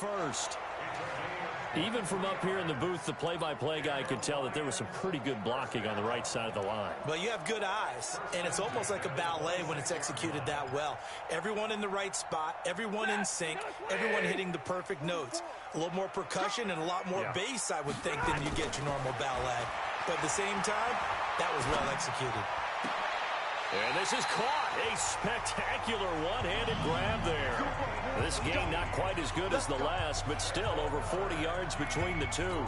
first. Even from up here in the booth, the play-by-play guy could tell that there was some pretty good blocking on the right side of the line. Well, you have good eyes, and it's almost like a ballet when it's executed that well. Everyone in the right spot, everyone in sync, everyone hitting the perfect notes. A little more percussion and a lot more bass, I would think, than you get your normal ballet. But at the same time, that was well executed. And this is caught. A spectacular one-handed grab there. This game not quite as good as the last, but still over 40 yards between the two.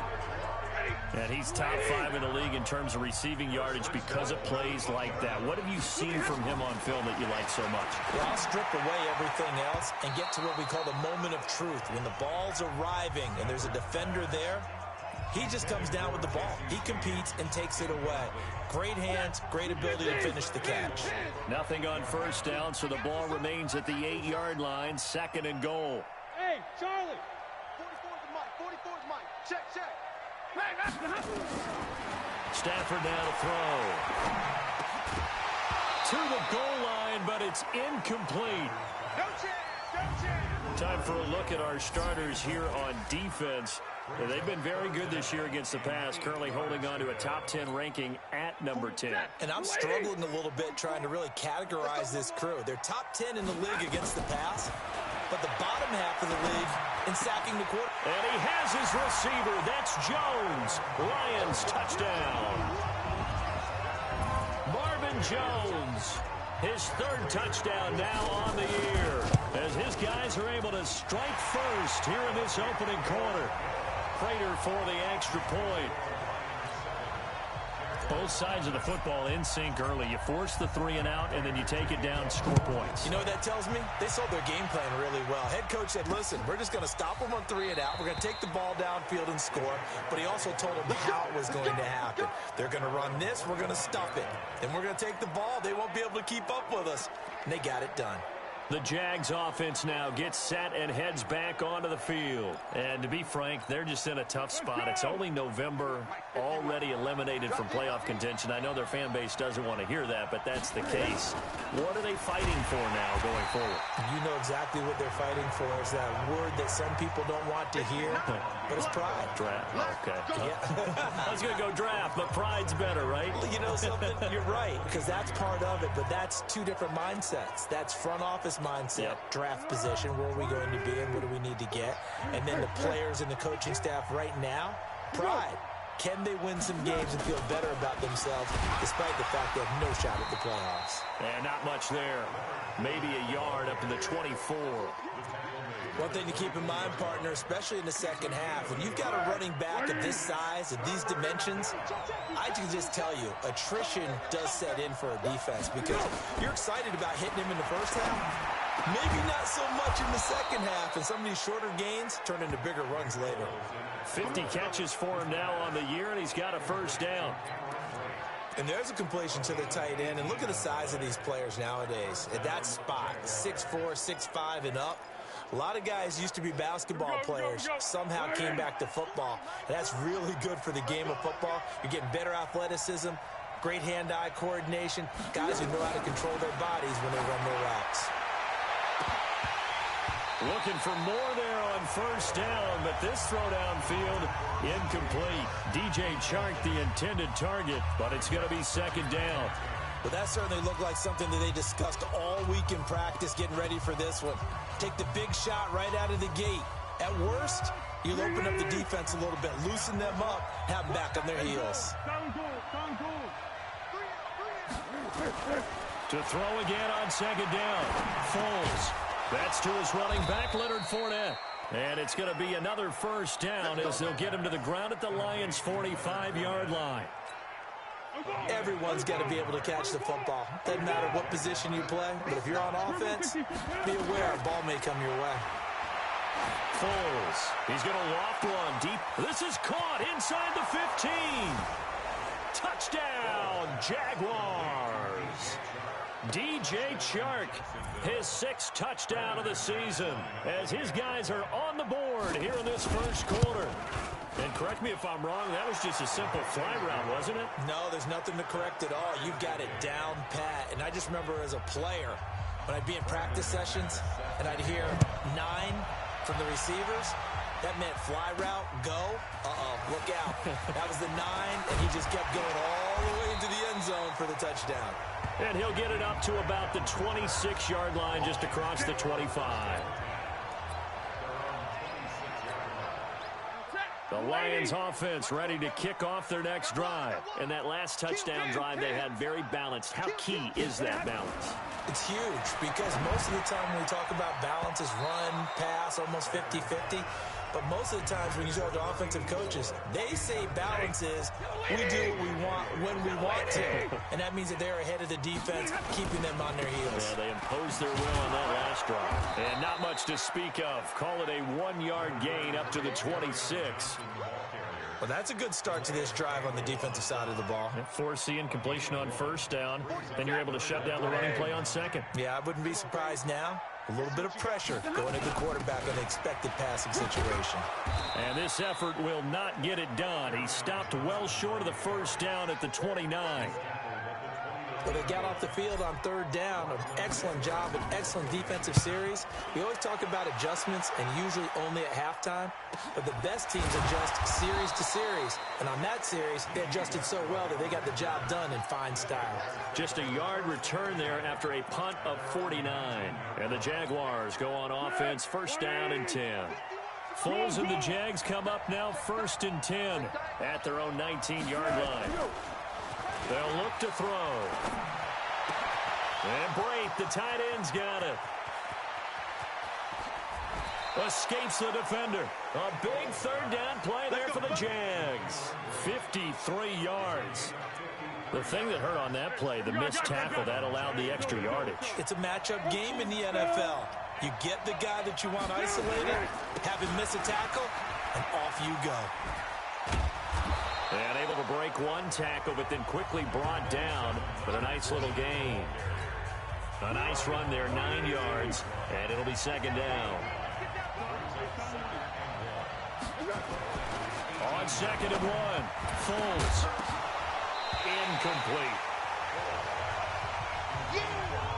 And he's top 5 in the league in terms of receiving yardage because of plays like that. What have you seen from him on film that you like so much? Well, I'll strip away everything else and get to what we call the moment of truth. When the ball's arriving and there's a defender there, he just comes down with the ball. He competes and takes it away. Great hands, great ability to finish the catch. Nothing on first down, so the ball remains at the 8-yard line, 2nd and goal. Hey, Charlie. 44's Mike. 44's Mike. Check. Stafford now to throw. To the goal line, but it's incomplete. No chance. Time for a look at our starters here on defense. They've been very good this year against the pass, currently holding on to a top 10 ranking at number 10. And I'm struggling a little bit trying to really categorize this crew. They're top 10 in the league against the pass, but the bottom half of the league in sacking the quarterback. And he has his receiver. That's Jones. Lions touchdown. Marvin Jones, his 3rd touchdown now on the year, as his guys are able to strike first here in this opening quarter. Prater for the extra point. Both sides of the football in sync early. You force the 3 and out, and then you take it down, score points. You know what that tells me? They sold their game plan really well. Head coach said, listen, we're just going to stop them on 3 and out. We're going to take the ball downfield and score. But he also told them how it was going to happen. They're going to run this. We're going to stuff it. Then we're going to take the ball. They won't be able to keep up with us. And they got it done. The Jags offense now gets set and heads back onto the field. And to be frank, they're just in a tough spot. It's only November, already eliminated from playoff contention. I know their fan base doesn't want to hear that, but that's the case. What are they fighting for now going forward? You know exactly what they're fighting for. Is that word that some people don't want to hear, but it's pride. Draft. Okay. Yeah. I was going to go draft, but pride's better, right? You know something? You're right, because that's part of it, but that's 2 different mindsets. That's front office mindset, draft position, where are we going to be and what do we need to get? And then the players and the coaching staff right now, pride. Can they win some games and feel better about themselves despite the fact they have no shot at the playoffs? And not much there. Maybe a yard up to the 24. One thing to keep in mind, partner, especially in the second half, when you've got a running back of this size and these dimensions, I can just tell you, attrition does set in for a defense because you're excited about hitting him in the first half. Maybe not so much in the second half, and some of these shorter gains turn into bigger runs later. 50 catches for him now on the year, and he's got a first down. And there's a completion to the tight end, and look at the size of these players nowadays. At that spot, 6'4", 6'5", and up. A lot of guys used to be basketball players, somehow came back to football. And that's really good for the game of football. You're getting better athleticism, great hand-eye coordination, guys who know how to control their bodies when they run their routes. Looking for more there on first down, but this throw downfield incomplete. DJ Chark the intended target, but it's going to be second down. Well, that certainly looked like something that they discussed all week in practice getting ready for this one. Take the big shot right out of the gate. At worst, you'll open up the defense a little bit, loosen them up, have them back on their heels. To throw again on second down. Foles. That's to his running back, Leonard Fournette. And it's going to be another first down as they'll get him to the ground at the Lions' 45-yard line. Everyone's got to be able to catch the football. Doesn't matter what position you play, but if you're on offense, be aware a ball may come your way. Foles. He's going to loft one deep. This is caught inside the 15. Touchdown, Jaguars. DJ Chark, his 6th touchdown of the season, as his guys are on the board here in this first quarter. And correct me if I'm wrong, that was just a simple fly route, wasn't it? No, there's nothing to correct at all. You've got it down pat. And I just remember as a player, when I'd be in practice sessions, and I'd hear 9, from the receivers. That meant fly route, go. Look out. That was the 9, and he just kept going all the way into the end zone for the touchdown. And he'll get it up to about the 26-yard line, just across the 25. The Lions offense ready to kick off their next drive. And that last touchdown drive they had very balanced. How key is that balance? It's huge because most of the time when we talk about balance is run, pass, almost 50-50. But most of the times when you talk to offensive coaches, they say balance is we do what we want when we want to. And that means that they're ahead of the defense, keeping them on their heels. Yeah, they imposed their will on that last drive. And not much to speak of. Call it a 1-yard gain up to the 26. Well, that's a good start to this drive on the defensive side of the ball. Forcing incompletion on first down. Then you're able to shut down the running play on second. Yeah, I wouldn't be surprised now. A little bit of pressure going at the quarterback in the expected passing situation. And this effort will not get it done. He stopped well short of the first down at the 29. But they got off the field on third down. An excellent job, an excellent defensive series. We always talk about adjustments and usually only at halftime. But the best teams adjust series to series. And on that series, they adjusted so well that they got the job done in fine style. Just a yard return there after a punt of 49. And the Jaguars go on offense, first down and 10. Foles and the Jags come up now first and 10 at their own 19-yard line. They'll look to throw. And Brate, the tight end's got it. Escapes the defender. A big third down play there for the Jags. 53 yards. The thing that hurt on that play, the missed tackle, that allowed the extra yardage. It's a matchup game in the NFL. You get the guy that you want isolated, have him miss a tackle, and off you go. And able to break one tackle, but then quickly brought down. But a nice little gain. A nice run there, 9 yards, and it'll be second down. On second and 1, Foles. Incomplete.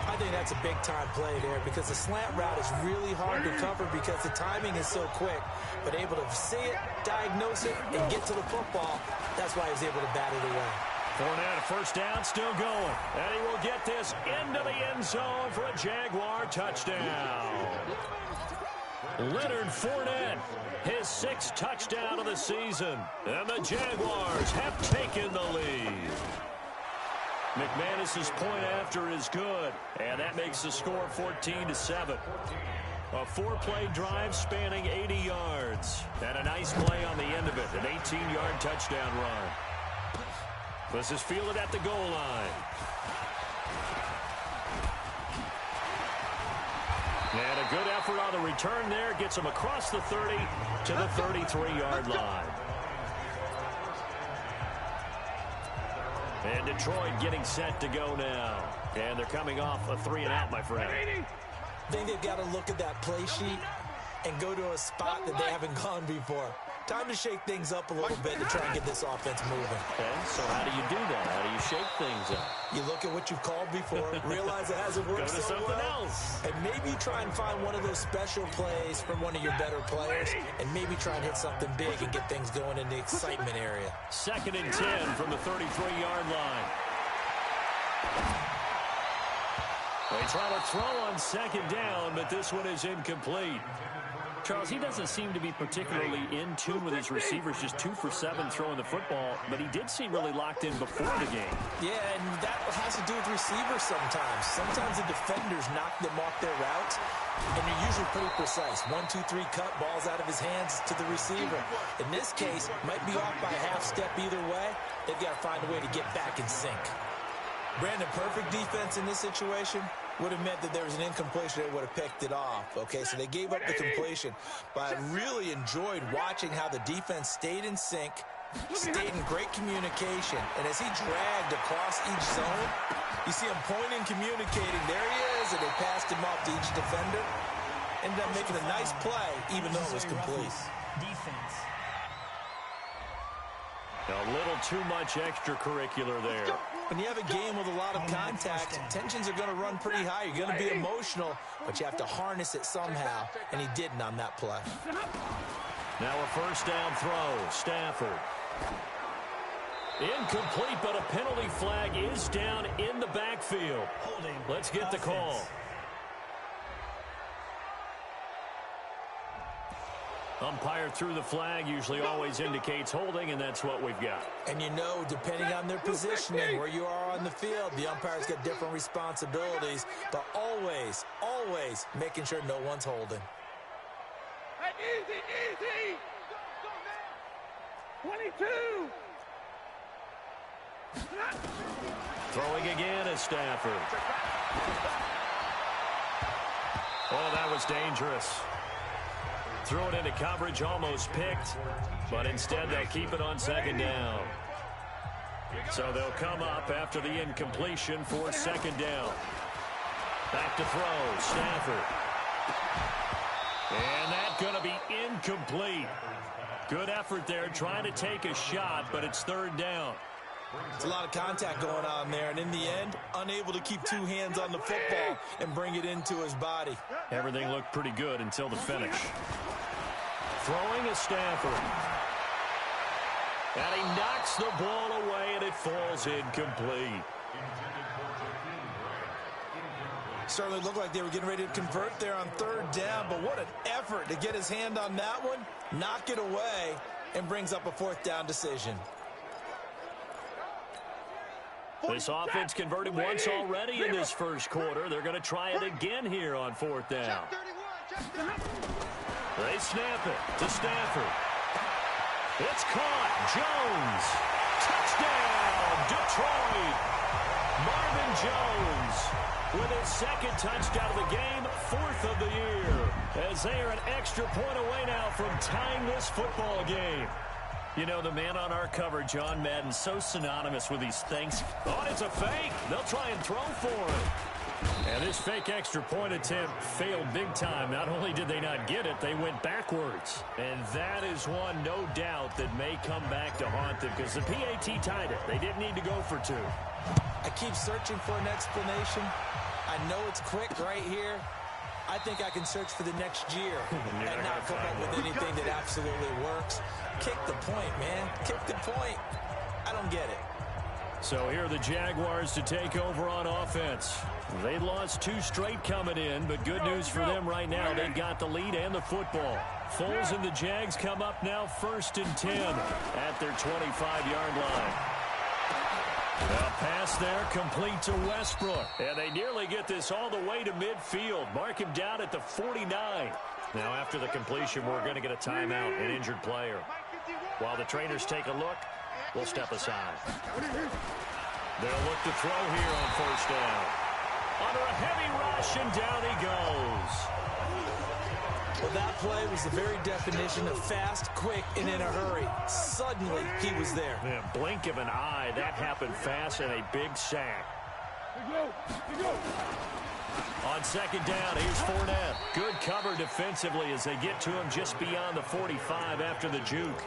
I think that's a big-time play there because the slant route is really hard to cover because the timing is so quick. But able to see it, diagnose it, and get to the football, that's why he was able to bat it away. Fournette, first down, still going. And he will get this into the end zone for a Jaguar touchdown. Leonard Fournette, his 6th touchdown of the season. And the Jaguars have taken the lead. McManus's point after is good, and that makes the score 14-7. A 4-play drive spanning 80 yards, and a nice play on the end of it, an 18-yard touchdown run. This is fielded at the goal line. And a good effort on the return there, gets him across the 30 to the 33-yard line. And Detroit getting set to go now. And they're coming off a 3-and-out, my friend. I think they've got to look at that play sheet and go to a spot that they haven't gone before. Time to shake things up a little bit to try and get this offense moving. Okay, so how do you do that? How do you shake things up? You look at what you've called before, realize it hasn't worked Go to so something well, else. and maybe try and find one of those special plays from one of your better players, and maybe try and hit something big and get things going in the excitement area. Second and 10 from the 33-yard line. They try to throw on second down, but this one is incomplete. Charles, he doesn't seem to be particularly in tune with his receivers, just 2 for 7 throwing the football, but he did seem really locked in before the game. Yeah, and that has to do with receivers sometimes. Sometimes the defenders knock them off their routes, and they're usually pretty precise. 1, 2, 3 cut, balls out of his hands to the receiver. In this case, might be off by a half step either way. They've got to find a way to get back in sync. Brandon, perfect defense in this situation would have meant that there was an incompletion. They would have picked it off. Okay, so they gave up the completion. But I really enjoyed watching how the defense stayed in sync, stayed in great communication. And as he dragged across each zone, you see him pointing, communicating. There he is, and they passed him off to each defender. Ended up making a nice play, even though it was complete. Defense. A little too much extracurricular there. When you have a game with a lot of contact, tensions are going to run pretty high. You're going to be emotional, but you have to harness it somehow, and he didn't on that play. Now a first down throw. Stafford. Incomplete, but a penalty flag is down in the backfield. Let's get the call. Umpire threw the flag, usually always indicates holding, and that's what we've got. And you know, depending on their positioning, where you are on the field, the umpire's got different responsibilities, but always, always making sure no one's holding. Easy, easy. Go, man. 22. Throwing again is Stafford. Oh, that was dangerous. Threw it into coverage, almost picked, but instead they'll keep it on second down. So they'll come up after the incompletion for second down. Back to throw, Stafford. And that's going to be incomplete. Good effort there, trying to take a shot, but it's third down. It's a lot of contact going on there, and in the end, unable to keep two hands on the football and bring it into his body. Everything looked pretty good until the finish. Throwing is Stafford. And he knocks the ball away, and it falls incomplete. Certainly looked like they were getting ready to convert there on third down, but what an effort to get his hand on that one, knock it away, and brings up a fourth down decision. This offense converted once already in this first quarter. They're going to try it again here on fourth down. They snap it to Stafford. It's caught. Jones. Touchdown, Detroit. Marvin Jones with his second touchdown of the game, fourth of the year, as they are an extra point away now from tying this football game. You know, the man on our cover, John Madden, so synonymous with these things. Oh, it's a fake. They'll try and throw for it. And this fake extra point attempt failed big time. Not only did they not get it, they went backwards. And that is one, no doubt, that may come back to haunt them because the PAT tied it. They didn't need to go for two. I keep searching for an explanation. I know it's quick right here. I think I can search for the next year and not come up with anything that absolutely works. Kick the point, man. Kick the point. I don't get it. So here are the Jaguars to take over on offense. They lost two straight coming in, but good news for them right now. They've got the lead and the football. Foles and the Jags come up now 1st and 10 at their 25-yard line. A pass there complete to Westbrook. And they nearly get this all the way to midfield. Mark him down at the 49. Now after the completion, we're going to get a timeout, an injured player. While the trainers take a look, we'll step aside. They'll look to throw here on first down. Under a heavy rush, and down he goes. Well, that play was the very definition of fast, quick, and in a hurry. Suddenly, he was there. Yeah, blink of an eye. That happened fast and a big sack. On second down, here's Fournette. Good cover defensively as they get to him just beyond the 45 after the juke.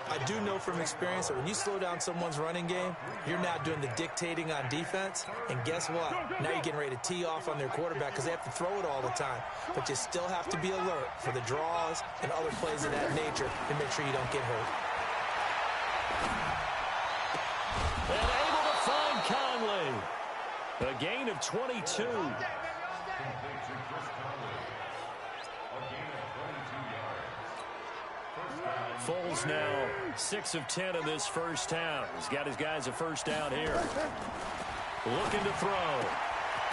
I do know from experience that when you slow down someone's running game, you're now doing the dictating on defense. And guess what? Now you're getting ready to tee off on their quarterback because they have to throw it all the time. But you still have to be alert for the draws and other plays of that nature to make sure you don't get hurt. And able to find Conley. A gain of 22. Foles now 6 of 10 in this first half. He's got his guys a first down here. Looking to throw.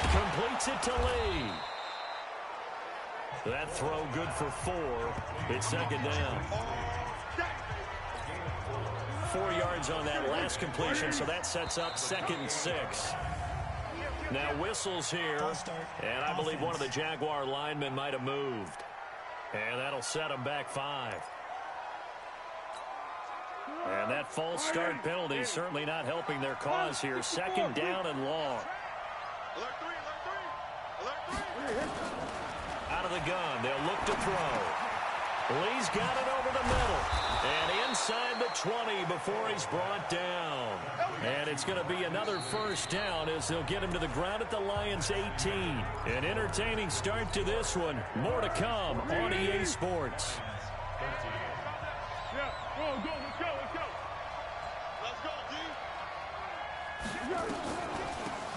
Completes it to Lee. That throw good for 4. It's second down. 4 yards on that last completion, so that sets up 2nd and 6. Now whistles here, and I believe one of the Jaguar linemen might have moved. And that'll set them back 5. And that false start penalty certainly not helping their cause here. Second down and long. Out of the gun, they'll look to throw. Lee's got it over the middle. And inside the 20 before he's brought down. And it's going to be another first down as they'll get him to the ground at the Lions' 18. An entertaining start to this one. More to come on EA Sports.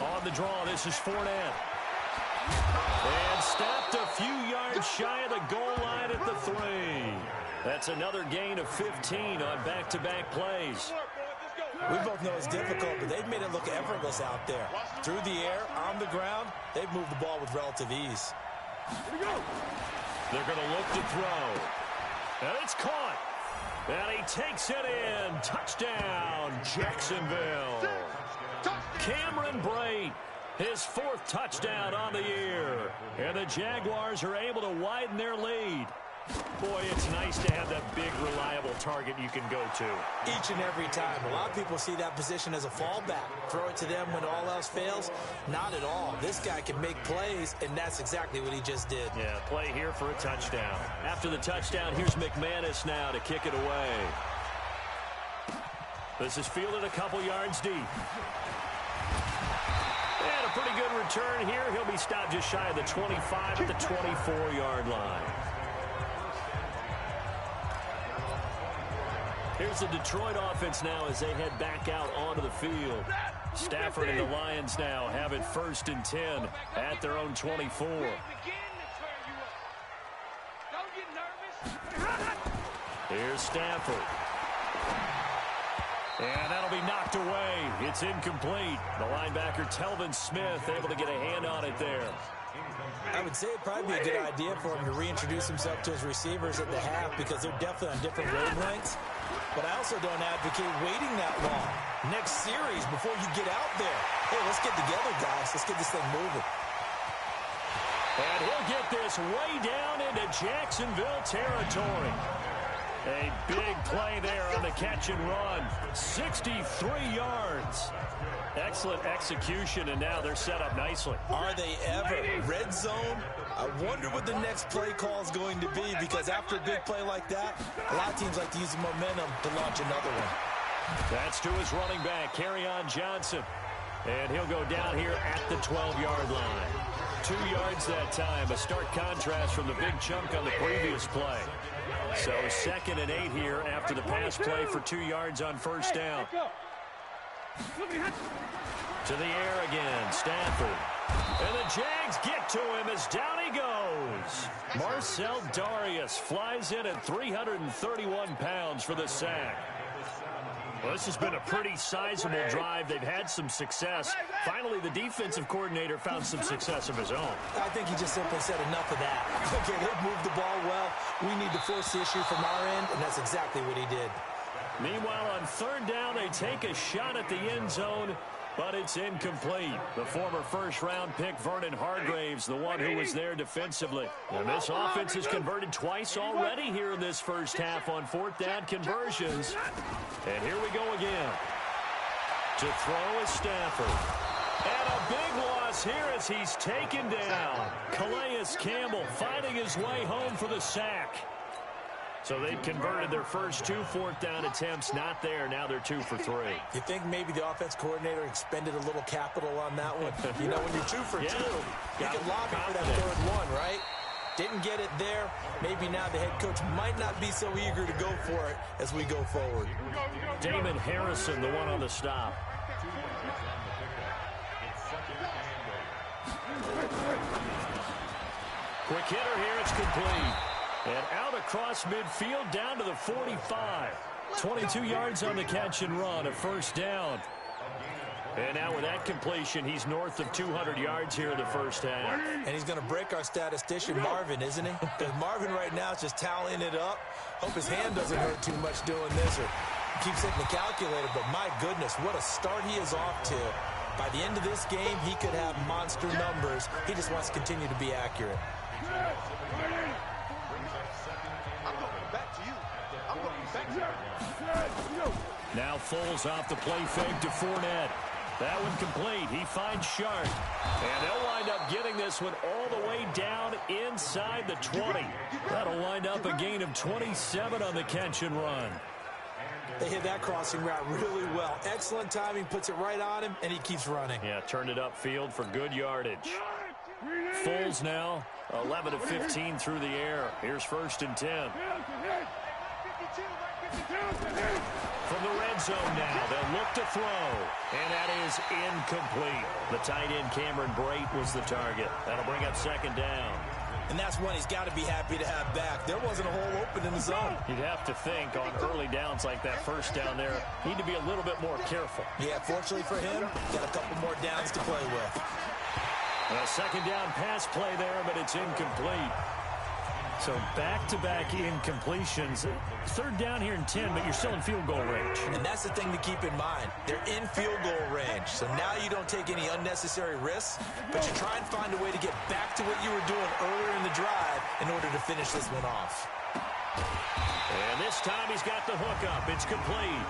On the draw, this is Fournette. And stopped a few yards shy of the goal line at the 3. That's another gain of 15 on back-to-back plays. We both know it's difficult, but they've made it look effortless out there. Through the air, on the ground, they've moved the ball with relative ease. They're going to look to throw. And it's caught. And he takes it in. Touchdown, Jacksonville. Cameron Brate, his 4th touchdown on the year. And the Jaguars are able to widen their lead. Boy, it's nice to have that big, reliable target you can go to. Each and every time. A lot of people see that position as a fallback. Throw it to them when all else fails. Not at all. This guy can make plays, and that's exactly what he just did. Yeah, play here for a touchdown. After the touchdown, here's McManus now to kick it away. This is fielded a couple yards deep. And a pretty good return here. He'll be stopped just shy of the 25 at the 24-yard line. Here's the Detroit offense now as they head back out onto the field. Stafford and the Lions now have it 1st and 10 at their own 24. Here's Stafford. And that'll be knocked away. It's incomplete. The linebacker, Telvin Smith, able to get a hand on it there. I would say it'd probably be a good idea for him to reintroduce himself to his receivers at the half because they're definitely on different wavelengths. But I also don't advocate waiting that long. Next series before you get out there. Hey, let's get together, guys. Let's get this thing moving. And he'll get this way down into Jacksonville territory. A big play there on the catch and run. 63 yards. Excellent execution, and now they're set up nicely. Are they ever? Red zone? I wonder what the next play call is going to be because after a big play like that, a lot of teams like to use the momentum to launch another one. That's to his running back, Kerryon Johnson. And he'll go down here at the 12-yard line. 2 yards that time, a stark contrast from the big chunk on the previous play. So 2nd and 8 here after the pass play for 2 yards on first down. To the air again, Stafford. And the Jags get to him as down he goes. Marcel Darius flies in at 331 pounds for the sack. Well, this has been a pretty sizable drive. They've had some success. Finally, the defensive coordinator found some success of his own. I think he just simply said enough of that. Okay, they've moved the ball well. We need to force the issue from our end, and that's exactly what he did. Meanwhile, on 3rd down, they take a shot at the end zone, but it's incomplete. The former first-round pick, Vernon Hargreaves, the one who was there defensively. And this offense has converted twice already here in this first half on 4th down conversions. And here we go again. To throw is Stafford. And a big loss here as he's taken down. Calais Campbell finding his way home for the sack. So they've converted their first 2 4th down attempts. Not there. Now they're 2 for 3. You think maybe the offense coordinator expended a little capital on that one? You know, when you're 2 for 2, you can lobby for that 3rd one, right? Didn't get it there. Maybe now the head coach might not be so eager to go for it as we go forward. Damon Harrison, the one on the stop. Quick hitter here. It's complete. And out across midfield down to the 45. 22 yards on the catch and run, a first down. And now with that completion, he's north of 200 yards here in the first half. And he's going to break our statistician, Marvin, isn't he? Because Marvin right now is just tallying it up. Hope his hand doesn't hurt too much doing this or keeps hitting the calculator. But my goodness, what a start he is off to. By the end of this game, he could have monster numbers. He just wants to continue to be accurate. Now Foles off the play fake to Fournette. That one complete. He finds Sharp. And they'll wind up getting this one all the way down inside the 20. That'll wind up a gain of 27 on the catch and run. They hit that crossing route really well. Excellent timing, puts it right on him, and he keeps running. Yeah, turned it upfield for good yardage. Foles now, 11 of 15 through the air. Here's 1st and 10. From the red zone now, they'll look to throw. And that is incomplete. The tight end, Cameron Brate, was the target. That'll bring up 2nd down. And that's one he's got to be happy to have back. There wasn't a hole open in the zone. You'd have to think on early downs like that 1st down there, need to be a little bit more careful. Yeah, fortunately for him, got a couple more downs to play with. A 2nd down pass play there, but it's incomplete. So back-to-back incompletions. 3rd down here in 10, but you're still in field goal range. And that's the thing to keep in mind. They're in field goal range. So now you don't take any unnecessary risks, but you try and find a way to get back to what you were doing earlier in the drive in order to finish this one off. And this time he's got the hook up. It's complete.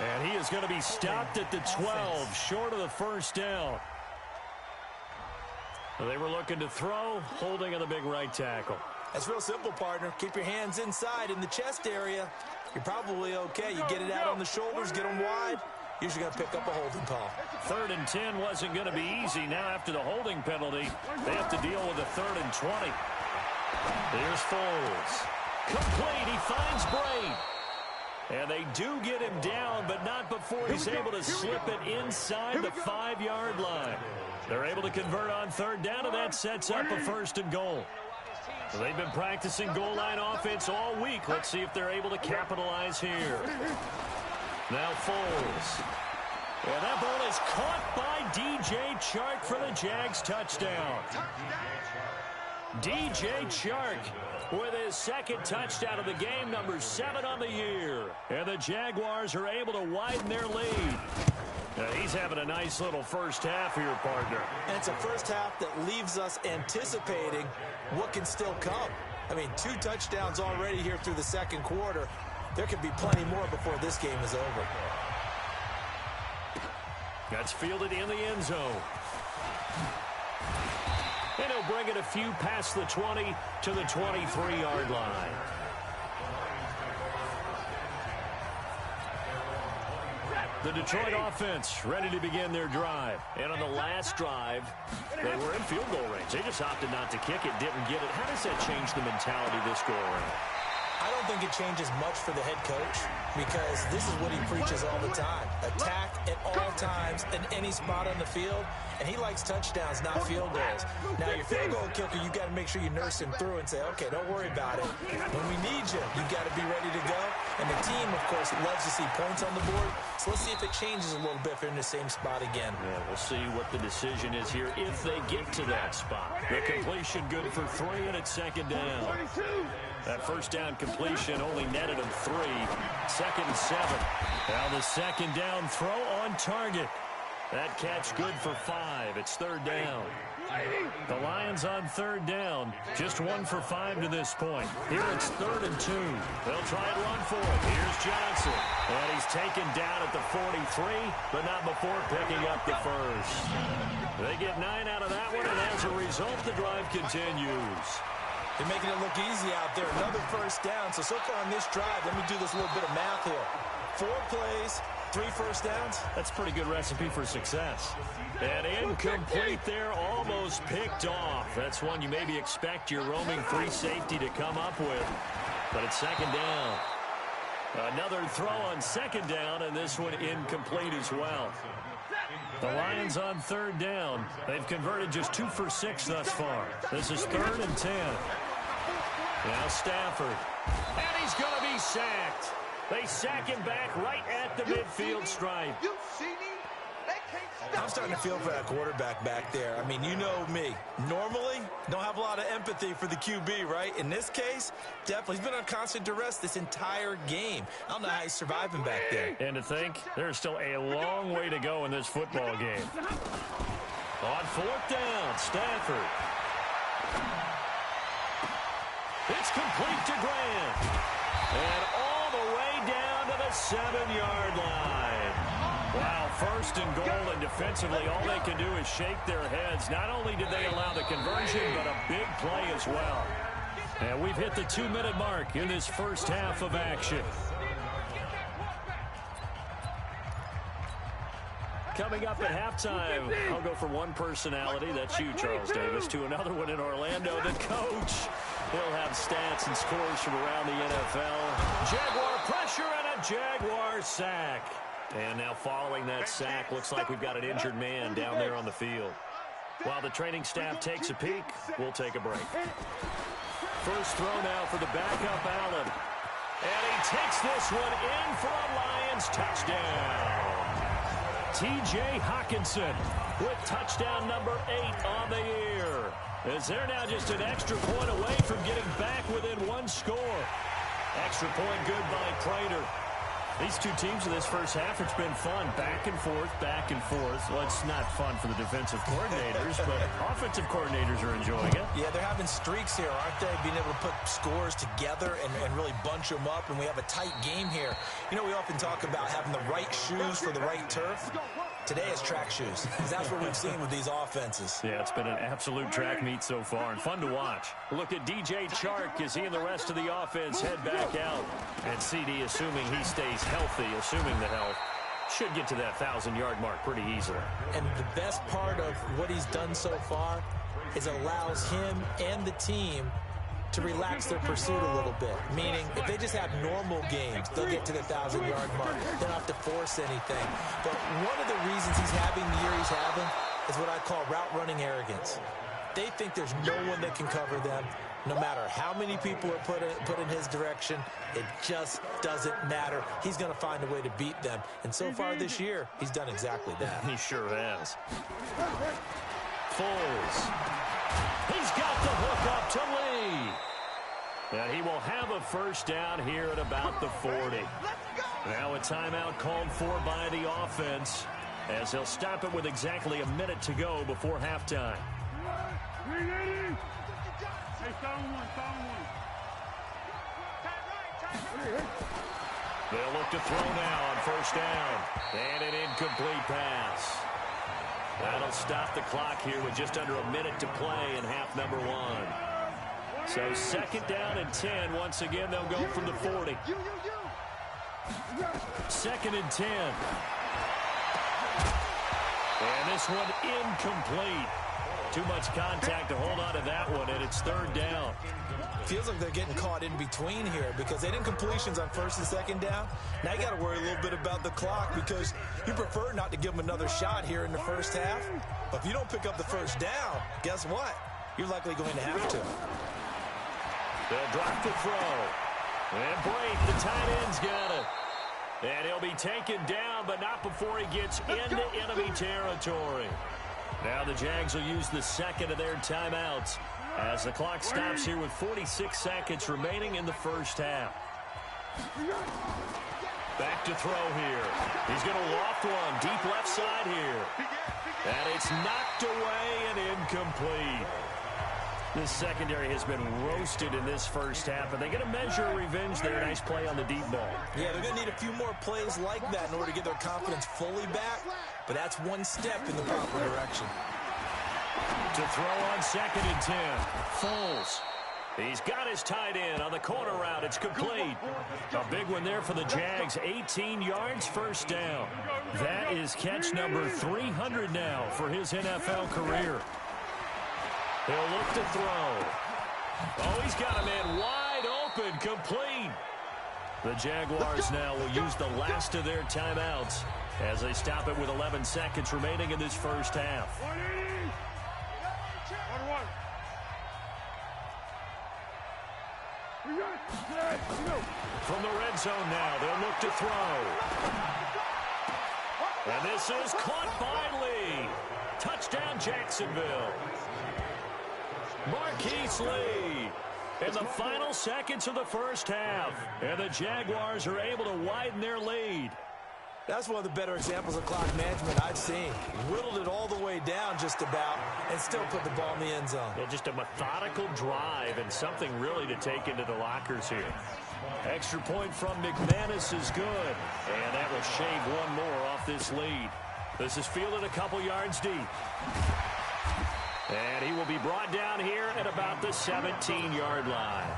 And he is going to be stopped at the 12, short of the 1st down. They were looking to throw, holding on the big right tackle. That's real simple, partner. Keep your hands inside in the chest area. You're probably okay. You get it out on the shoulders, get them wide. Usually got to pick up a holding call. 3rd and 10 wasn't going to be easy. Now after the holding penalty, they have to deal with a 3rd and 20. Here's Foles. Complete. He finds Brate. And they do get him down, but not before he's able to slip it inside the 5-yard line. They're able to convert on 3rd down, and that sets up a 1st and goal. So they've been practicing goal line offense all week. Let's see if they're able to capitalize here. Now Foles. And that ball is caught by DJ Chark for the Jags touchdown. DJ Chark with his 2nd touchdown of the game, number 7 on the year. And the Jaguars are able to widen their lead. He's having a nice little 1st half here, partner. And it's a 1st half that leaves us anticipating what can still come. I mean, 2 touchdowns already here through the 2nd quarter. There could be plenty more before this game is over. That's fielded in the end zone. And he'll bring it a few past the 20 to the 23-yard line. The Detroit offense ready to begin their drive. And on the last drive, they were in field goal range. They just opted not to kick it, didn't get it. How does that change the mentality this go around? I don't think it changes much for the head coach because this is what he preaches all the time. Attack at all times in any spot on the field, and he likes touchdowns, not field goals. Now, your field goal kicker, you got to make sure you nurse him through and say, okay, don't worry about it. When we need you, you got to be ready to go. And the team, of course, loves to see points on the board. So let's see if it changes a little bit if they're in the same spot again. Yeah, we'll see what the decision is here if they get to that spot. The completion good for 3, and it's 2nd down. That 1st down completion only netted him 3. 2nd and 7. Now the 2nd down throw on target. That catch good for 5. It's 3rd down. The Lions on 3rd down. Just 1 for 5 to this point. Here it's 3rd and 2. They'll try and run for it. Here's Johnson. And he's taken down at the 43, but not before picking up the 1st. They get 9 out of that one, and as a result, the drive continues. They're making it look easy out there. Another 1st down. So far on this drive, let me do this little bit of math here. 4 plays, 3 1st downs. That's a pretty good recipe for success. And incomplete there, almost picked off. That's one you maybe expect your roaming free safety to come up with. But it's 2nd down. Another throw on 2nd down, and this one incomplete as well. The Lions on 3rd down. They've converted just 2 for 6 thus far. This is 3rd and 10. Now Stafford. And he's going to be sacked. They sack him back right at the midfield stripe. I'm starting to feel for that quarterback back there. I mean, you know me. Normally, don't have a lot of empathy for the QB, right? In this case, definitely. He's been on constant duress this entire game. I don't know how he's surviving back there. And to think, there's still a long way to go in this football game. On 4th down, Stafford. It's complete to Grant. And all the way down to the 7-yard line. Wow, first and goal, and defensively, all they can do is shake their heads. Not only did they allow the conversion, but a big play as well. And we've hit the 2-minute mark in this first half of action. Coming up at halftime, I'll go from one personality, that's you, Charles Davis, to another one in Orlando, the coach. He'll have stats and scores from around the NFL. Jaguar pressure and a Jaguar sack. And now following that sack, looks like we've got an injured man down there on the field. While the training staff takes a peek, we'll take a break. First throw now for the backup Allen. And he takes this one in for a Lions touchdown. T.J. Hawkinson with touchdown number 8 on the year. As they're now just an extra point away from getting back within one score. Extra point good by Prater. These two teams in this first half, it's been fun. Back and forth, back and forth. Well, it's not fun for the defensive coordinators, but offensive coordinators are enjoying it. Yeah, they're having streaks here, aren't they? Being able to put scores together and really bunch them up, and we have a tight game here. You know, we often talk about having the right shoes for the right turf. Today is track shoes, because that's what we've seen with these offenses. Yeah, it's been an absolute track meet so far, and fun to watch. Look at DJ Chark as he and the rest of the offense head back out. And CD, assuming he stays healthy, assuming the health, should get to that 1,000-yard mark pretty easily. And the best part of what he's done so far is allows him and the team to relax their pursuit a little bit. Meaning, if they just have normal games, they'll get to the 1,000-yard mark. They don't have to force anything. But one of the reasons he's having the year he's having is what I call route-running arrogance. They think there's no one that can cover them. No matter how many people are put in his direction, it just doesn't matter. He's going to find a way to beat them. And so far this year, he's done exactly that. He sure has. Foles. He's got the hook up to Lee. And he will have a first down here at about the 40. Now a timeout called for by the offense, as they'll stop it with exactly a minute to go before halftime. They'll look to throw now on first down. And an incomplete pass. That'll stop the clock here with just under a minute to play in half number 1. So second down and 10. Once again, they'll go from the 40. Second and 10. And this one incomplete. Too much contact to hold on to that one, and it's third down. Feels like they're getting caught in between here because they didn't completions on first and second down. Now you got to worry a little bit about the clock because you prefer not to give them another shot here in the first half. But if you don't pick up the first down, guess what? You're likely going to have to. They'll drop the throw. And Brate, the tight end's got it. And he'll be taken down, but not before he gets into enemy territory. Now the Jags will use the second of their timeouts as the clock stops here with 46 seconds remaining in the first half. Back to throw here. He's going to loft one deep left side here. And it's knocked away and incomplete. This secondary has been roasted in this first half, and they're going to measure revenge there. Nice play on the deep ball. Yeah, they're going to need a few more plays like that in order to get their confidence fully back, but that's one step in the proper direction. To throw on second and 10. Foles. He's got his tight end on the corner route. It's complete. A big one there for the Jags. 18 yards, first down. That is catch number 300 now for his NFL career. He'll look to throw. Oh, he's got a man wide open, complete. The Jaguars now will use the last of their timeouts as they stop it with 11 seconds remaining in this first half. From the red zone now, they'll look to throw. And this is caught by Lee. Touchdown, Jacksonville. Marquise Lee in the final seconds of the first half. And the Jaguars are able to widen their lead. That's one of the better examples of clock management I've seen. Whittled it all the way down just about and still put the ball in the end zone. Yeah, just a methodical drive and something really to take into the lockers here. Extra point from McManus is good. And that will shave one more off this lead. This is fielded a couple yards deep. And he will be brought down here at about the 17-yard line.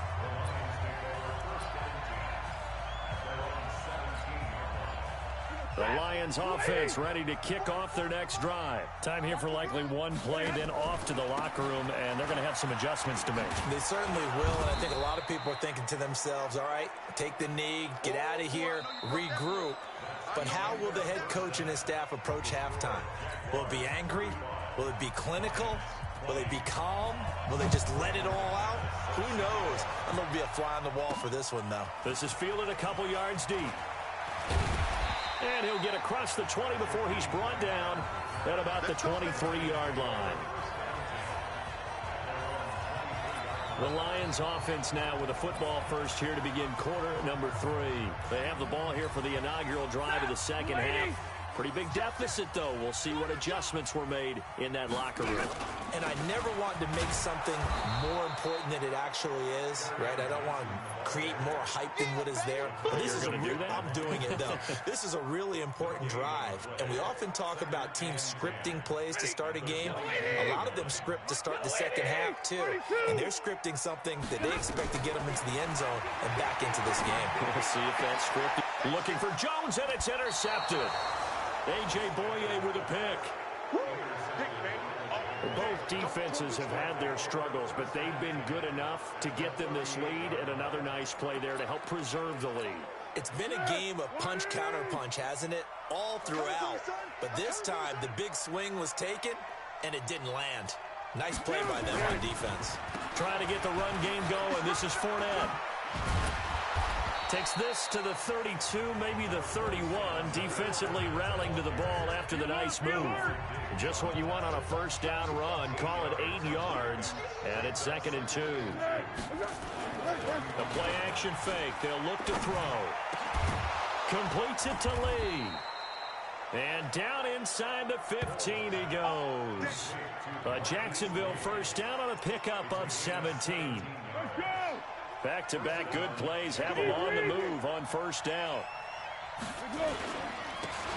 The Lions offense ready to kick off their next drive. Time here for likely one play, then off to the locker room, and they're going to have some adjustments to make. They certainly will, and I think a lot of people are thinking to themselves, all right, take the knee, get out of here, regroup. But how will the head coach and his staff approach halftime? Will it be angry? Will it be clinical? Will they be calm? Will they just let it all out? Who knows? I'm going to be a fly on the wall for this one, though. This is fielded a couple yards deep. And he'll get across the 20 before he's brought down at about the 23-yard line. The Lions offense now with a football first here to begin quarter number 3. They have the ball here for the inaugural drive of the second half. Pretty big deficit, though. We'll see what adjustments were made in that locker room. And I never want to make something more important than it actually is, right? I don't want to create more hype than what is there. But this is I'm doing it, though. This is a really important drive. And we often talk about teams scripting plays to start a game. A lot of them script to start the second half, too. And they're scripting something that they expect to get them into the end zone and back into this game. We'll see if that's scripted. Looking for Jones, and it's intercepted. A.J. Boye with a pick. Both defenses have had their struggles, but they've been good enough to get them this lead, and another nice play there to help preserve the lead. It's been a game of punch-counter-punch, hasn't it? All throughout. But this time, the big swing was taken, and it didn't land. Nice play by them on defense. Trying to get the run game going. This is Fournette. Takes this to the 32, maybe the 31. Defensively rallying to the ball after the nice move. Just what you want on a first down run. Call it 8 yards, and it's 2nd and 2. The play action fake. They'll look to throw. Completes it to Lee. And down inside the 15 he goes. A Jacksonville first down on a pickup of 17. Back-to-back good plays have him on the move on first down.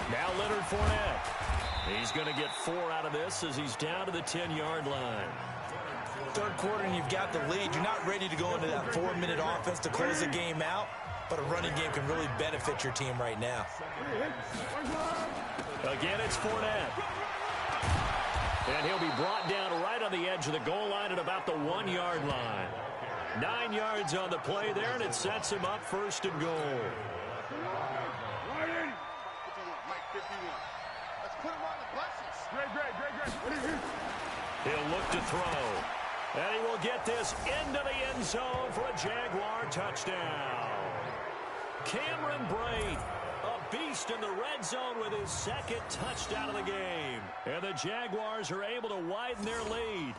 Now Leonard Fournette. He's going to get 4 out of this as he's down to the 10-yard line. Third quarter and you've got the lead. You're not ready to go into that 4-minute offense to close the game out, but a running game can really benefit your team right now. Again, it's Fournette. And he'll be brought down right on the edge of the goal line at about the 1-yard line. 9 yards on the play there, and it sets him up 1st and goal. He'll look to throw. And he will get this into the end zone for a Jaguar touchdown. Cameron Brate, a beast in the red zone with his 2nd touchdown of the game. And the Jaguars are able to widen their lead.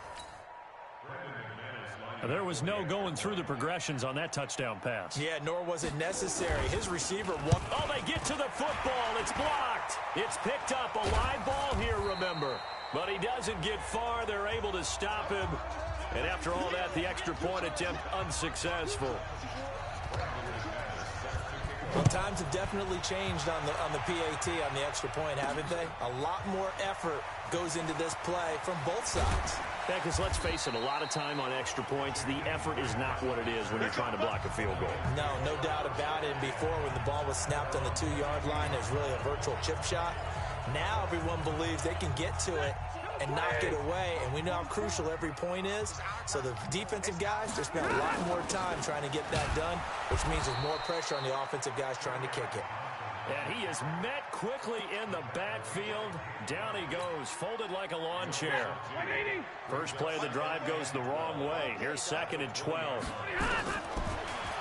There was no going through the progressions on that touchdown pass. Yeah, nor was it necessary. His receiver walked. Oh, they get to the football. It's blocked. It's picked up. A live ball here, remember. But he doesn't get far. They're able to stop him. And after all that, the extra point attempt unsuccessful. Well, times have definitely changed on the PAT, on the extra point, haven't they? A lot more effort goes into this play from both sides. Yeah, because let's face it, a lot of time on extra points, the effort is not what it is when you're trying to block a field goal. No doubt about it. And before, when the ball was snapped on the 2-yard line, it was really a virtual chip shot. Now everyone believes they can get to it and knock it away, and we know how crucial every point is. So the defensive guys, they spent a lot more time trying to get that done, which means there's more pressure on the offensive guys trying to kick it. And he is met quickly in the backfield. Down he goes, folded like a lawn chair. First play of the drive goes the wrong way. Here's 2nd and 12.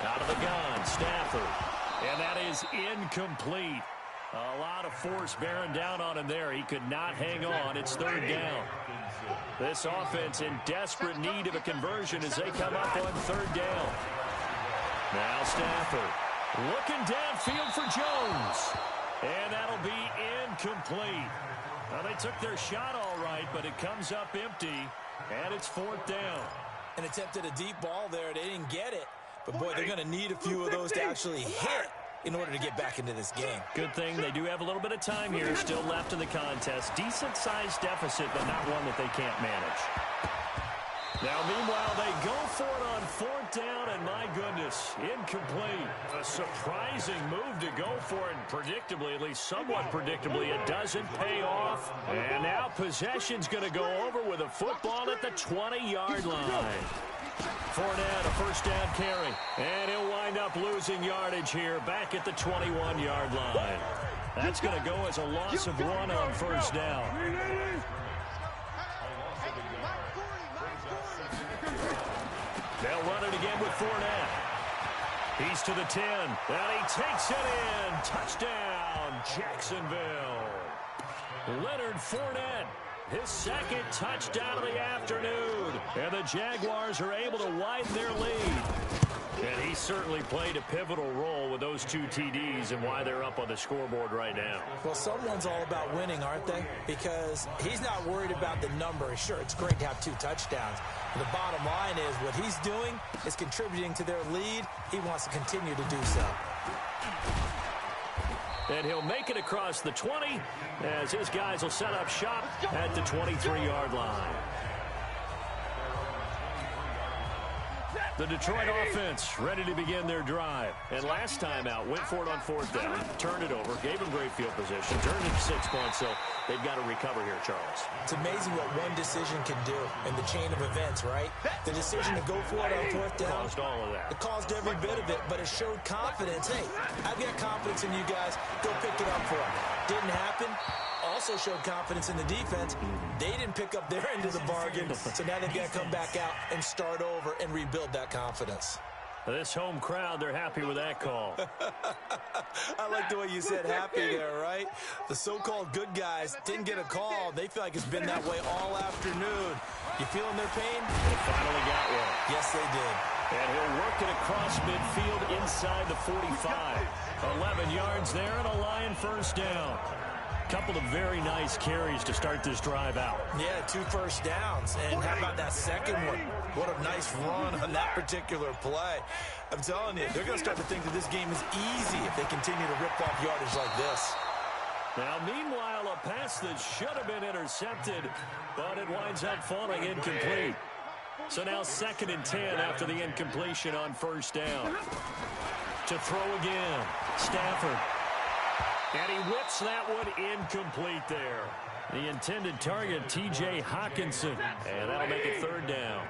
Out of the gun, Stafford. And that is incomplete. A lot of force bearing down on him there. He could not hang on. It's 3rd down. This offense in desperate need of a conversion as they come up on 3rd down. Now Stafford looking downfield for Jones. And that'll be incomplete. Well, they took their shot all right, but it comes up empty, and it's 4th down. And attempted a deep ball there. They didn't get it. But, boy, they're going to need a few of those to actually hit in order to get back into this game. Good thing they do have a little bit of time here still left in the contest. Decent-sized deficit, but not one that they can't manage. Now, meanwhile, they go for it on 4th down, and my goodness, incomplete. A surprising move to go for it, and predictably, at least somewhat predictably, it doesn't pay off. And now possession's going to go over with a football at the 20-yard line. Fournette, a first down carry, and he'll wind up losing yardage here back at the 21-yard line. That's going to go as a loss of 1 on 1st down. They'll run it again with Fournette. He's to the 10, and he takes it in. Touchdown, Jacksonville. Leonard Fournette, his 2nd touchdown of the afternoon. And the Jaguars are able to widen their lead. And he certainly played a pivotal role with those 2 TDs and why they're up on the scoreboard right now. Well, someone's all about winning, aren't they? Because he's not worried about the number. Sure, it's great to have 2 touchdowns. But the bottom line is what he's doing is contributing to their lead. He wants to continue to do so. And he'll make it across the 20 as his guys will set up shop at the 23-yard line. The Detroit offense ready to begin their drive. And last time out, went for it on 4th down, turned it over, gave them great field position, turned it 6 points, so they've got to recover here, Charles. It's amazing what one decision can do in the chain of events, right? The decision to go for it on 4th down. Caused all of that. It caused every bit of it, but it showed confidence. Hey, I've got confidence in you guys. Go pick it up for it. Didn't happen. Also showed confidence in the defense. They didn't pick up their end of the bargain, so now they've got to come back out and start over and rebuild that confidence. This home crowd, they're happy with that call. I like the way you said happy there, right? The so-called good guys didn't get a call. They feel like it's been that way all afternoon. You feeling their pain? They finally got one. Yes, they did. And he'll work it across midfield inside the 45. 11 yards there and a Lion first down. Couple of very nice carries to start this drive out. Yeah, 2 first downs. And how about that second one? What a nice run on that particular play. I'm telling you, they're going to start to think that this game is easy if they continue to rip off yardage like this. Now, meanwhile, a pass that should have been intercepted, but it winds up falling incomplete. So now 2nd and 10 after the incompletion on 1st down. To throw again, Stafford. And he whips that one incomplete there. The intended target, T.J. Hawkinson. And that'll make it 3rd down.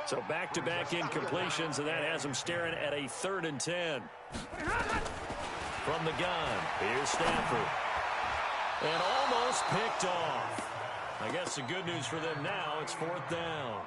So back-to-back incompletions, and that has him staring at a 3rd and 10. From the gun, here's Stafford. And almost picked off. I guess the good news for them now, it's 4th down.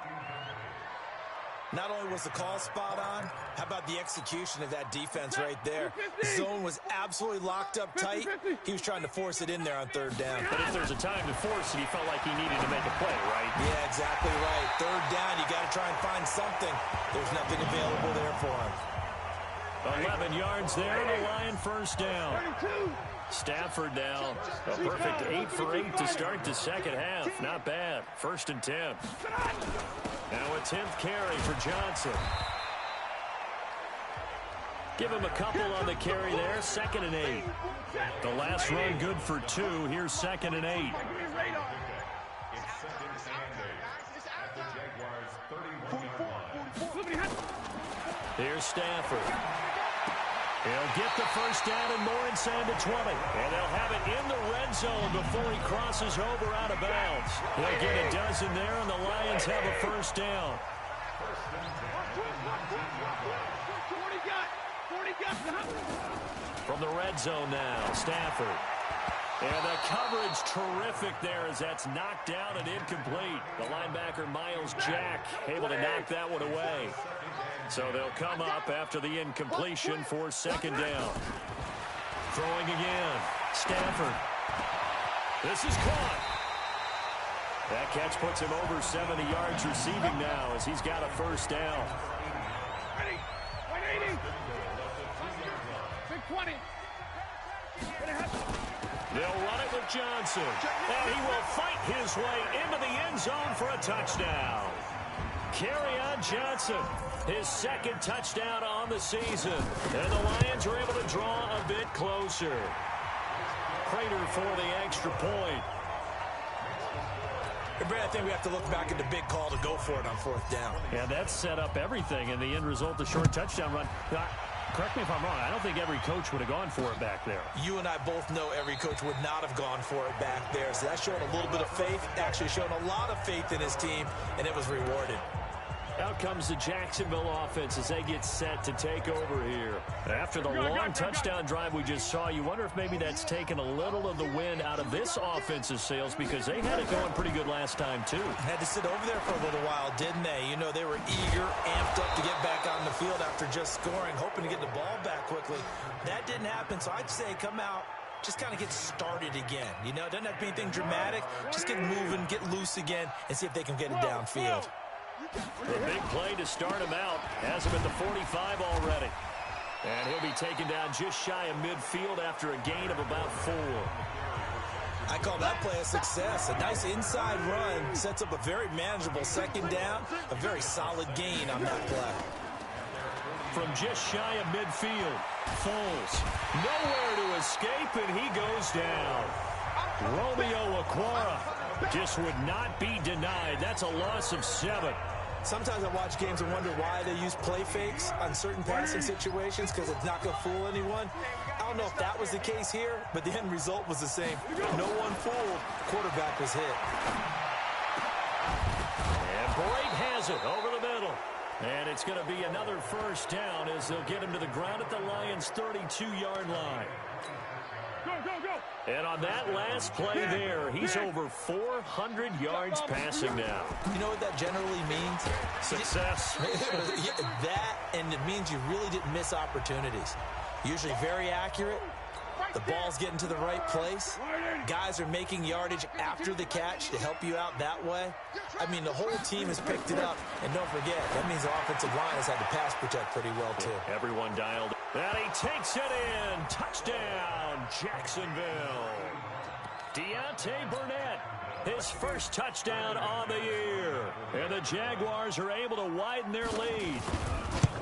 Not only was the call spot on, how about the execution of that defense right there? The zone was absolutely locked up tight. He was trying to force it in there on 3rd down. But if there's a time to force it, he felt like he needed to make a play, right? Yeah, exactly right. 3rd down, you got to try and find something. There's nothing available there for him. 11 yards there and a Lion first down. Stafford now, a perfect 8 for 8 to start the second half. Not bad. 1st and 10. Now a 10th carry for Johnson. Give him a couple on the carry there. 2nd and 8. The last run good for 2. Here's 2nd and 8. Here's Stafford. He'll get the first down and more inside the 20. And they'll have it in the red zone before he crosses over out of bounds. He'll get a dozen there, and the Lions have a first down. From the red zone now, Stafford. And the coverage terrific there as that's knocked down and incomplete. The linebacker, Miles Jack, able to knock that one away. So they'll come up after the incompletion for 2nd down. Throwing again. Stafford. This is caught. That catch puts him over 70 yards receiving now as he's got a first down. 20. They'll run it with Johnson. And he will fight his way into the end zone for a touchdown. Kerryon Johnson, his second touchdown on the season. And the Lions are able to draw a bit closer. Prater for the extra point. Brad, I think we have to look back at the big call to go for it on fourth down. Yeah, that set up everything, and the end result, the short touchdown run. Now, correct me if I'm wrong, I don't think every coach would have gone for it back there. You and I both know every coach would not have gone for it back there. So that showed a little bit of faith, actually showed a lot of faith in his team, and it was rewarded. Out comes the Jacksonville offense as they get set to take over here. After the long touchdown drive we just saw, you wonder if maybe that's taken a little of the wind out of this offense's sails, because they had it going pretty good last time, too. Had to sit over there for a little while, didn't they? You know, they were eager, amped up to get back on the field after just scoring, hoping to get the ball back quickly. That didn't happen, so I'd say come out, just kind of get started again. You know, it doesn't have to be anything dramatic. Just get moving, get loose again, and see if they can get it downfield. The big play to start him out. Has him at the 45 already. And he'll be taken down just shy of midfield after a gain of about 4. I call that play a success. A nice inside run sets up a very manageable second down. A very solid gain on that play. From just shy of midfield, Foles nowhere to escape, and he goes down. Romeo Okwara just would not be denied. That's a loss of 7. Sometimes I watch games and wonder why they use play fakes on certain passing situations, because it's not going to fool anyone. I don't know if that was the case here, but the end result was the same. No one fooled. Quarterback was hit. And Brate has it over the middle. And it's going to be another first down as they'll get him to the ground at the Lions' 32-yard line. And on that last play there, he's over 400 yards passing now. You know what that generally means? Success. That, and it means you really didn't miss opportunities. Usually very accurate. The ball's getting to the right place. Guys are making yardage after the catch to help you out that way. I mean, the whole team has picked it up. And don't forget, that means the offensive line has had to pass protect pretty well, too. Everyone dialed. And he takes it in. Touchdown, Jacksonville. Deontay Burnett, his first touchdown on the year. And the Jaguars are able to widen their lead.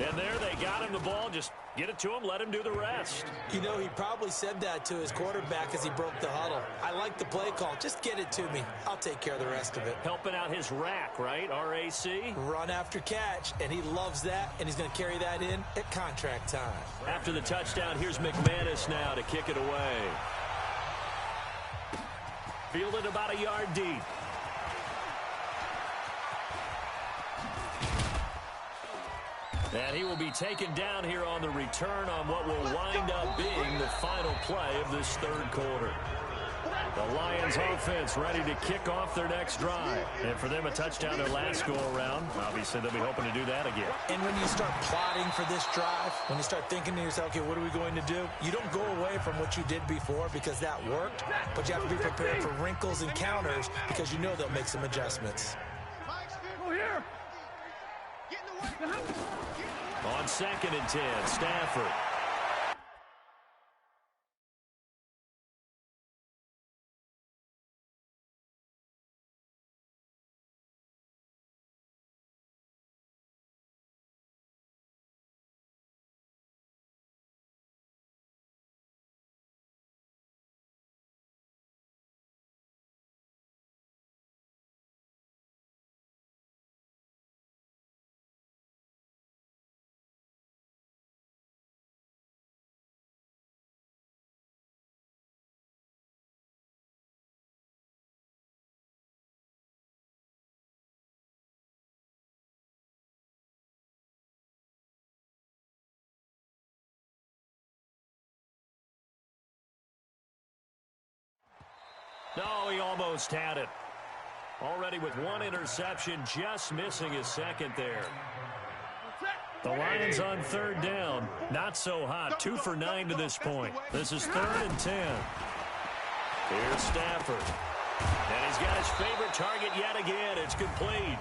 And there they got him the ball. Just get it to him, let him do the rest. You know, he probably said that to his quarterback as he broke the huddle. I like the play call. Just get it to me. I'll take care of the rest of it. Helping out his rack, right? RAC? Run after catch, and he loves that, and he's going to carry that in at contract time. After the touchdown, here's McManus now to kick it away. Fielded about a yard deep. And he will be taken down here on the return on what will wind up being the final play of this third quarter. The Lions offense ready to kick off their next drive. And for them, a touchdown their last go-around. Obviously, they'll be hoping to do that again. And when you start plotting for this drive, when you start thinking to yourself, okay, what are we going to do? You don't go away from what you did before because that worked, but you have to be prepared for wrinkles and counters because you know they'll make some adjustments. On 2nd and 10, Stafford. No, he almost had it. Already with one interception, just missing his second there. The Lions on 3rd down. Not so hot. 2 for 9 to this point. This is 3rd and 10. Here's Stafford. And he's got his favorite target yet again. It's complete.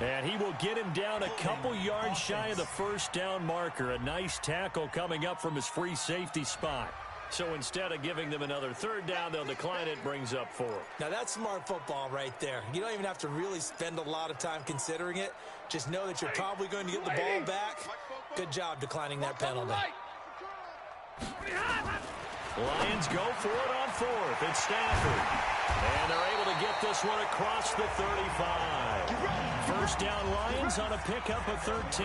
And he will get him down a couple yards shy of the first down marker. A nice tackle coming up from his free safety spot. So instead of giving them another third down, they'll decline it, brings up 4. Now, that's smart football right there. You don't even have to really spend a lot of time considering it. Just know that you're probably going to get the ball back. Good job declining that penalty. Lions go for it on 4th. It's Stafford. And they're able to get this one across the 35. First down Lions on a pickup of 13.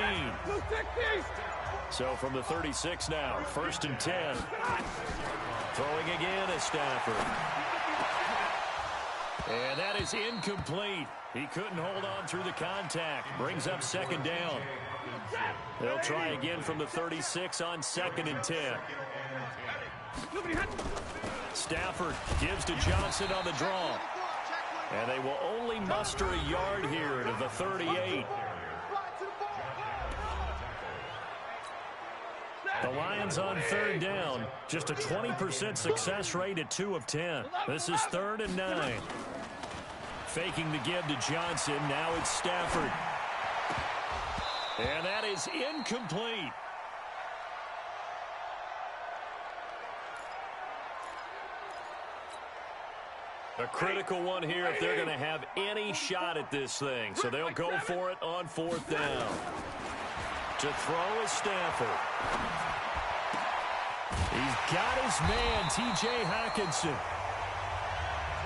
So from the 36 now, 1st and 10. Throwing again is Stafford. And that is incomplete. He couldn't hold on through the contact. Brings up 2nd down. They'll try again from the 36 on 2nd and 10. Stafford gives to Johnson on the draw. And they will only muster a yard here to the 38. The Lions on 3rd down. Just a 20% success rate at 2 of 10. This is 3rd and 9. Faking the give to Johnson. Now it's Stafford. And that is incomplete. A critical one here if they're going to have any shot at this thing. So they'll go for it on 4th down. To throw is Stafford. He's got his man, T.J. Hockenson.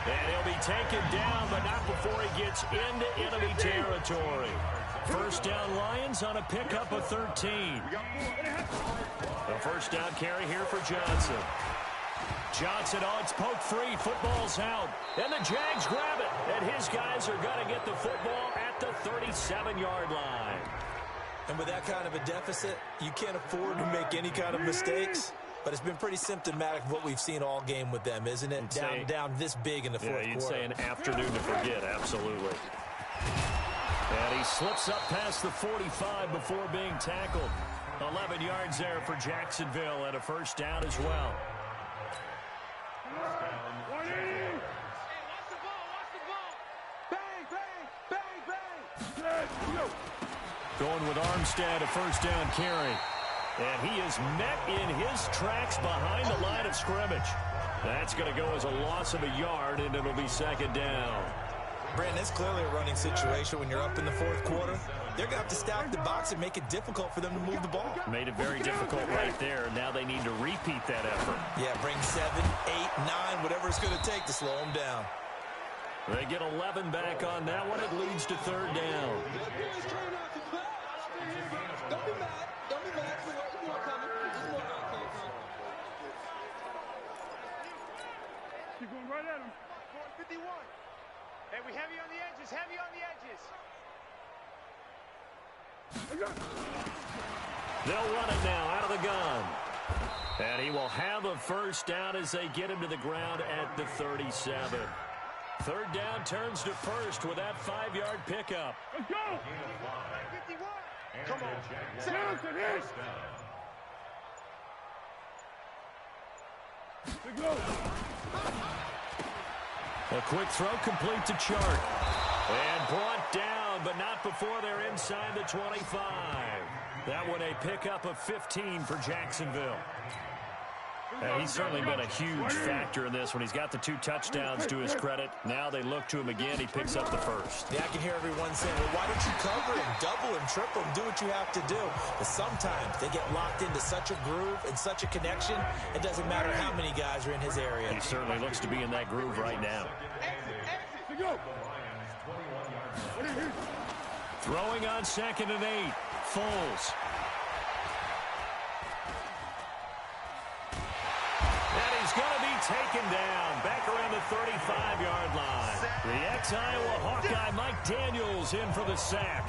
And he'll be taken down, but not before he gets into enemy territory. First down Lions on a pickup of 13. The first down carry here for Johnson. Johnson, it's poked free. Football's out. And the Jags grab it. And his guys are going to get the football at the 37-yard line. And with that kind of a deficit, you can't afford to make any kind of mistakes. But it's been pretty symptomatic of what we've seen all game with them, isn't it? Down this big in the fourth quarter. You'd say an afternoon to forget, absolutely. And he slips up past the 45 before being tackled. 11 yards there for Jacksonville and a first down as well. Going with Armstead, a first down carry. And he is met in his tracks behind the line of scrimmage. That's going to go as a loss of a yard, and it'll be 2nd down. Brandon, it's clearly a running situation when you're up in the fourth quarter. They're going to have to stack the box and make it difficult for them to move the ball. Made it very difficult right there. Now they need to repeat that effort. Yeah, bring 7, 8, 9, whatever it's going to take to slow them down. They get 11 back on that one. It leads to 3rd down. Don't be mad. Don't be mad. There's more coming. There's more coming. Keep going right at him. 51. Hey, we heavy on the edges. Heavy on the edges. They'll run it now out of the gun. And he will have a first down as they get him to the ground at the 37. 3rd down turns to 1st with that 5-yard pickup. Let's go. 51. Come on. Johnson, hit. Let's go. A quick throw complete to Chark. And brought down, but not before they're inside the 25. That one a pickup of 15 for Jacksonville. He's certainly been a huge factor in this when he's got the 2 touchdowns to his credit. Now they look to him again. He picks up the first. Yeah, I can hear everyone saying, well, why don't you cover him, double him, triple him, do what you have to do. But sometimes they get locked into such a groove and such a connection, it doesn't matter how many guys are in his area. He certainly looks to be in that groove right now. Let's go. Throwing on 2nd and 8. Foles. He's going to be taken down back around the 35-yard line. The ex-Iowa Hawkeye Mike Daniels in for the sack.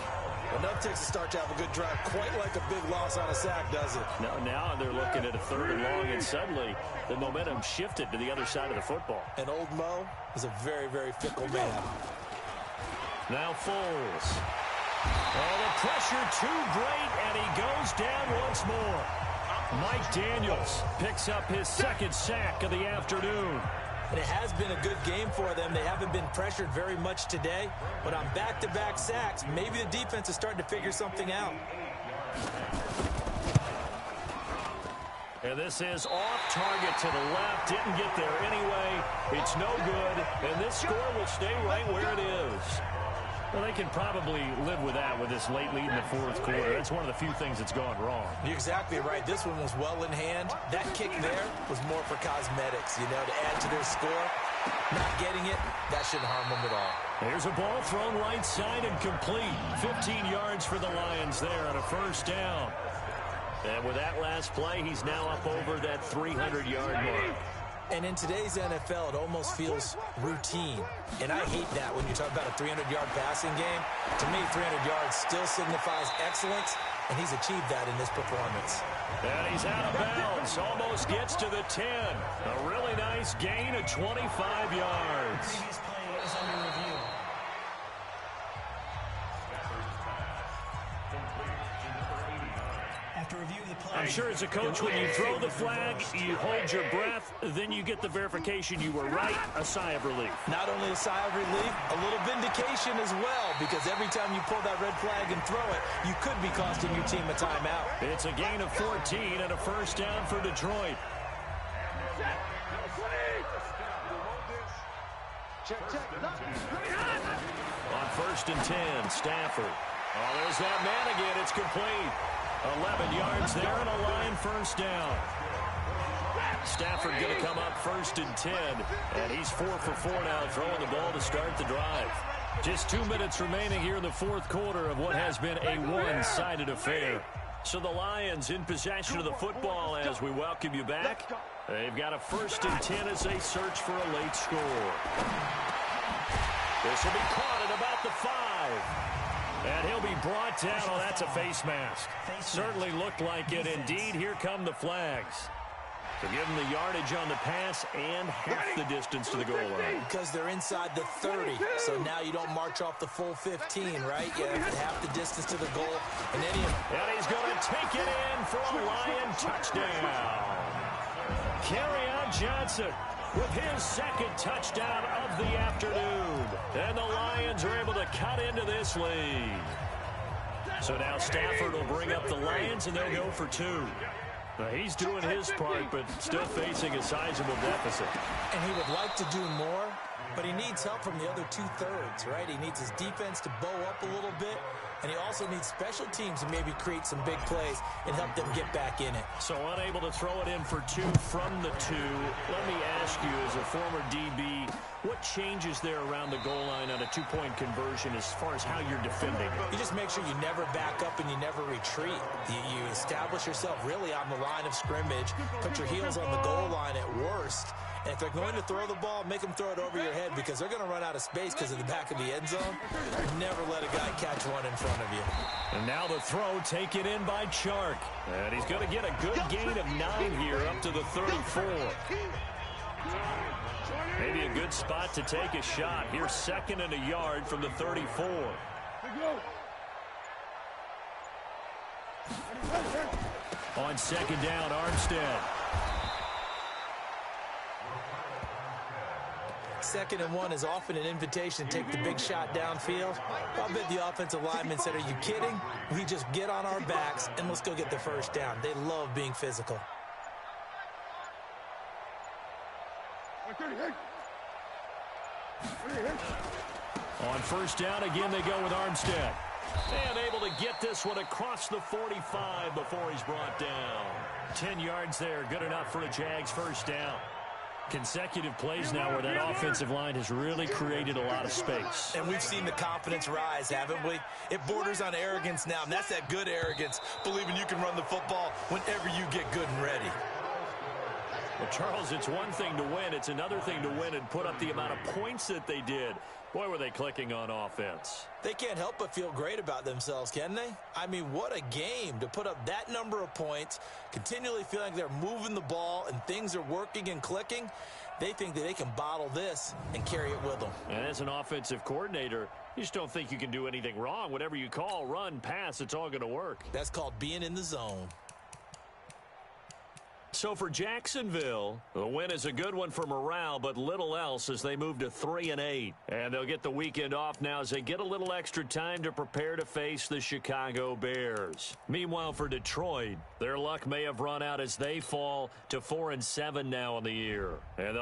Enough takes to start to have a good drive, quite like a big loss on a sack, does it? Now they're looking at a 3rd and long, and suddenly the momentum shifted to the other side of the football. And old Mo is a very, very fickle man. Now Foles. Oh, the pressure too great, and he goes down once more. Mike Daniels picks up his 2nd sack of the afternoon. And it has been a good game for them. They haven't been pressured very much today. But on back-to-back sacks, maybe the defense is starting to figure something out. And this is off target to the left. Didn't get there anyway. It's no good. And this score will stay right where it is. Well, they can probably live with that with this late lead in the fourth quarter. That's one of the few things that's gone wrong. You're exactly right. This one was well in hand. That kick there was more for cosmetics, you know, to add to their score. Not getting it, that shouldn't harm them at all. There's a ball thrown right side and complete. 15 yards for the Lions there on a first down. And with that last play, he's now up over that 300-yard mark. And in today's NFL, it almost feels routine. And I hate that when you talk about a 300-yard passing game. To me, 300 yards still signifies excellence, and he's achieved that in this performance. And he's out of bounds. Almost gets to the 10. A really nice gain of 25 yards. Previous play is under review. After review of the play, I'm sure as a coach, when you throw the flag, you hold your breath, then you get the verification you were right, a sigh of relief. Not only a sigh of relief, a little vindication as well, because every time you pull that red flag and throw it, you could be costing your team a timeout. It's a gain of 14 and a first down for Detroit. On first and 10, Stafford. Oh, there's that man again. It's complete. 11 yards there and a Lion first down. Stafford going to come up first and 10. And he's 4 for 4 now, throwing the ball to start the drive. Just 2 minutes remaining here in the fourth quarter of what has been a one-sided affair. So the Lions in possession of the football as we welcome you back. They've got a first and 10 as they search for a late score. This will be caught at about the 5. And he'll be brought down. Oh, that's a face mask. Certainly looked like it. Indeed, here come the flags. To give them the yardage on the pass and half the distance to the goal line. Because they're inside the 30. So now you don't march off the full 15, right? You have half the distance to the goal. And he's going to take it in for a Lion touchdown. Kerryon Johnson with his second touchdown of the afternoon. And the Lions are able to cut into this lead. So now Stafford will bring up the Lions, and they'll go for 2. Now he's doing his part, but still facing a sizable deficit. And he would like to do more, but he needs help from the other 2/3, right? He needs his defense to bow up a little bit, and he also needs special teams to maybe create some big plays and help them get back in it. So unable to throw it in for 2 from the 2. Let me ask you, as a former DB, what changes there around the goal line on a 2-point conversion as far as how you're defending? You just make sure you never back up and you never retreat. You establish yourself really on the line of scrimmage, put your heels on the goal line at worst. And if they're going to throw the ball, make them throw it over your head because they're going to run out of space because of the back of the end zone. Never let a guy catch one in front of you. And now the throw taken in by Chark. And he's going to get a good gain of 9 here up to the 34. Maybe a good spot to take a shot. Here's 2nd and a yard from the 34. On 2nd down, Armstead. 2nd and 1 is often an invitation to take the big shot downfield. I'll bet the offensive lineman said, are you kidding? We just get on our backs and let's go get the first down. They love being physical. On first down, again, they go with Armstead. And able to get this one across the 45 before he's brought down. 10 yards there, good enough for a Jags first down. Consecutive plays now where that offensive line has really created a lot of space. And we've seen the confidence rise, haven't we? It borders on arrogance now, and that's that good arrogance, believing you can run the football whenever you get good and ready. Well, Charles, it's one thing to win. It's another thing to win and put up the amount of points that they did. Boy, were they clicking on offense. They can't help but feel great about themselves, can they? I mean, what a game to put up that number of points, continually feeling like they're moving the ball and things are working and clicking. They think that they can bottle this and carry it with them. And as an offensive coordinator, you just don't think you can do anything wrong. Whatever you call, run, pass, it's all going to work. That's called being in the zone. So for Jacksonville, the win is a good one for morale, but little else as they move to 3-8. And they'll get the weekend off now as they get a little extra time to prepare to face the Chicago Bears. Meanwhile, for Detroit, their luck may have run out as they fall to 4-7 now in the year. And